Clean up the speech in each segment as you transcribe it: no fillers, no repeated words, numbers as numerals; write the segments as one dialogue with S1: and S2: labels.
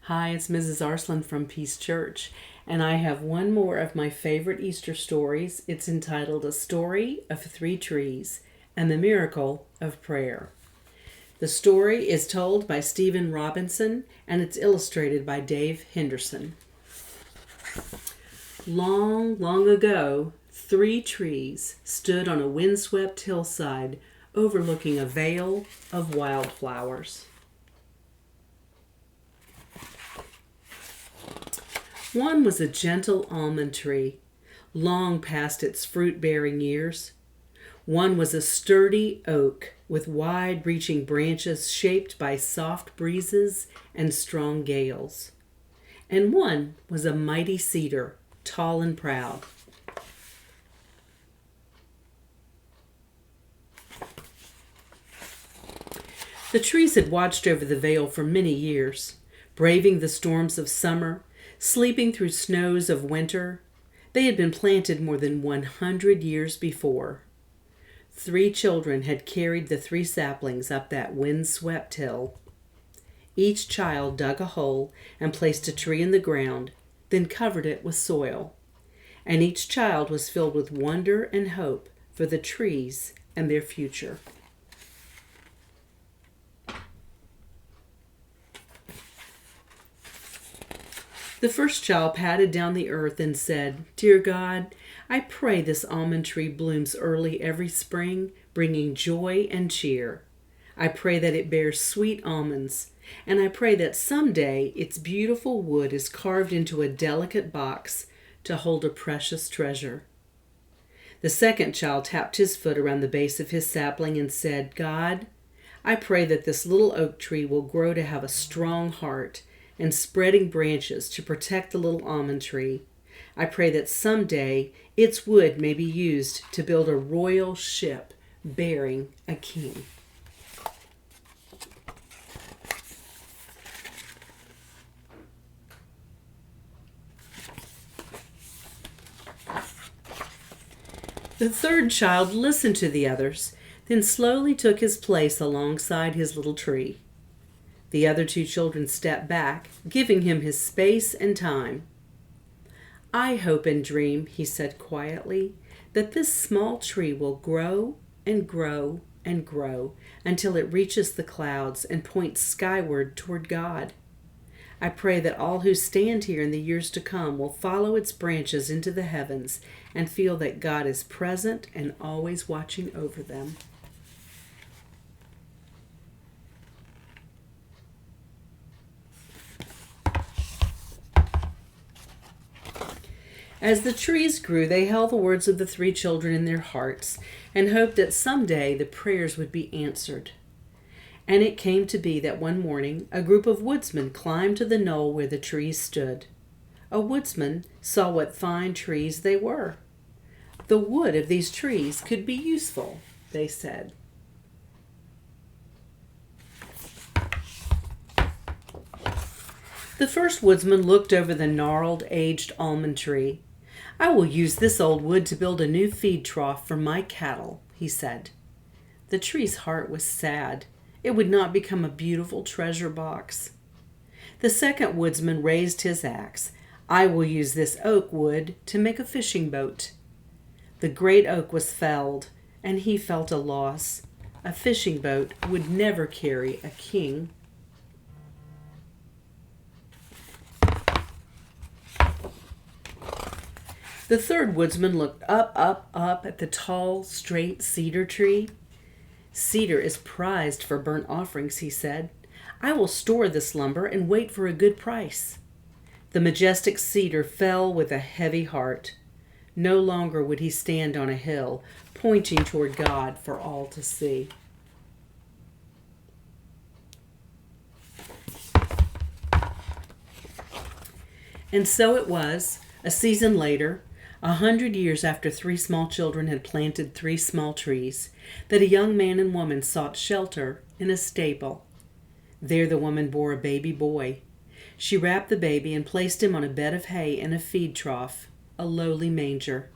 S1: Hi, it's Mrs. Arslan from Peace Church, and I have one more of my favorite Easter stories. It's entitled A Story of Three Trees and the Miracle of Prayer. The story is told by Stephen Robinson, and it's illustrated by Dave Henderson. Long, long ago, three trees stood on a windswept hillside overlooking a vale of wildflowers. One was a gentle almond tree, long past its fruit-bearing years. One was a sturdy oak with wide-reaching branches shaped by soft breezes and strong gales. And one was a mighty cedar, tall and proud. The trees had watched over the vale for many years, braving the storms of summer, sleeping through snows of winter. They had been planted more than 100 years before. 3 children had carried the 3 saplings up that wind-swept hill. Each child dug a hole and placed a tree in the ground, then covered it with soil. And each child was filled with wonder and hope for the trees and their future. The first child patted down the earth and said, "Dear God, I pray this almond tree blooms early every spring, bringing joy and cheer. I pray that it bears sweet almonds, and I pray that someday its beautiful wood is carved into a delicate box to hold a precious treasure." The second child tapped his foot around the base of his sapling and said, "God, I pray that this little oak tree will grow to have a strong heart and spreading branches to protect the little almond tree. I pray that someday its wood may be used to build a royal ship bearing a king." The third child listened to the others, then slowly took his place alongside his little tree. The other 2 children stepped back, giving him his space and time. "I hope and dream," he said quietly, "that this small tree will grow and grow and grow until it reaches the clouds and points skyward toward God. I pray that all who stand here in the years to come will follow its branches into the heavens and feel that God is present and always watching over them." As the trees grew, they held the words of the 3 children in their hearts and hoped that someday the prayers would be answered. And it came to be that one morning a group of woodsmen climbed to the knoll where the trees stood. A woodsman saw what fine trees they were. "The wood of these trees could be useful," they said. The first woodsman looked over the gnarled, aged almond tree. "I will use this old wood to build a new feed trough for my cattle," he said. The tree's heart was sad. It would not become a beautiful treasure box. The second woodsman raised his axe. "I will use this oak wood to make a fishing boat." The great oak was felled, and he felt a loss. A fishing boat would never carry a king. The third woodsman looked up at the tall, straight cedar tree. "Cedar is prized for burnt offerings," he said. "I will store this lumber and wait for a good price." The majestic cedar fell with a heavy heart. No longer would he stand on a hill, pointing toward God for all to see. And so it was, a season later, 100 years after 3 small children had planted 3 small trees, that a young man and woman sought shelter in a stable. There the woman bore a baby boy. She wrapped the baby and placed him on a bed of hay in a feed trough, a lowly manger.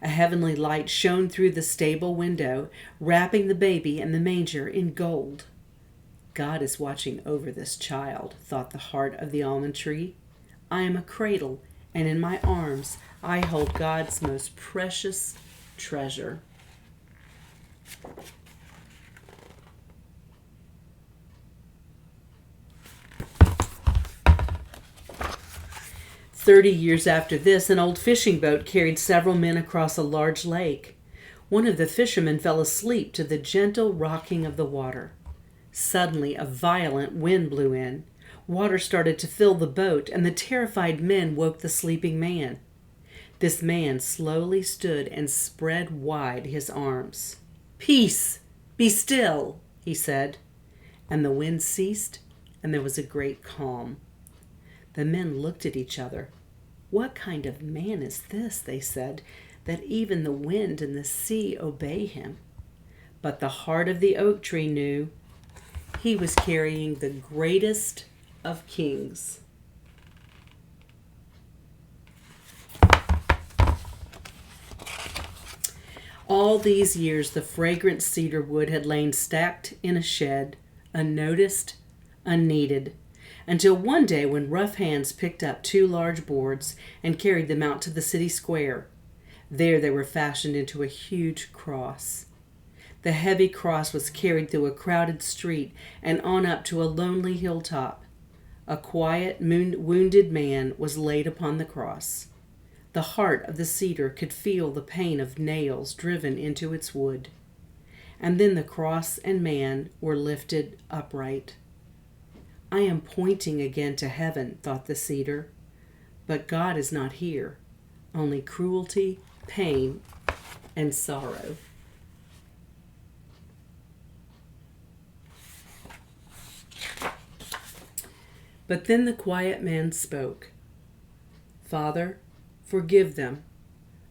S1: A heavenly light shone through the stable window, wrapping the baby and the manger in gold. God is watching over this child, thought the heart of the almond tree. I am a cradle, and in my arms I hold God's most precious treasure. "30 years after this, an old fishing boat carried several men across a large lake. One of the fishermen fell asleep to the gentle rocking of the water. Suddenly, a violent wind blew in. Water started to fill the boat, and the terrified men woke the sleeping man. This man slowly stood and spread wide his arms. 'Peace! Be still!' he said. And the wind ceased, and there was a great calm. The men looked at each other. 'What kind of man is this,' they said, 'that even the wind and the sea obey him?' But the heart of the oak tree knew he was carrying the greatest of kings." All these years the fragrant cedar wood had lain stacked in a shed, unnoticed, unneeded, until one day when rough hands picked up 2 large boards and carried them out to the city square. There they were fashioned into a huge cross. The heavy cross was carried through a crowded street and on up to a lonely hilltop. A quiet, wounded man was laid upon the cross. The heart of the cedar could feel the pain of nails driven into its wood. And then the cross and man were lifted upright. "I am pointing again to heaven," thought the cedar. But God is not here, only cruelty, pain, and sorrow. But then the quiet man spoke. "Father, forgive them,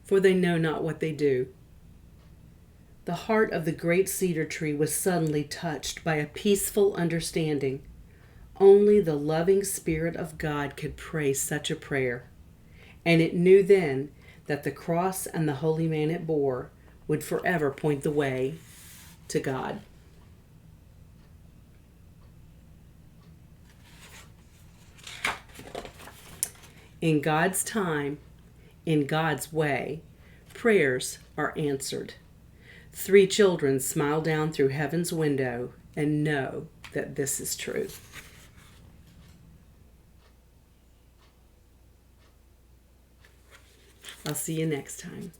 S1: for they know not what they do." The heart of the great cedar tree was suddenly touched by a peaceful understanding. Only the loving Spirit of God could pray such a prayer. And it knew then that the cross and the holy man it bore would forever point the way to God. In God's time, in God's way, prayers are answered. 3 children smile down through heaven's window and know that this is true. I'll see you next time.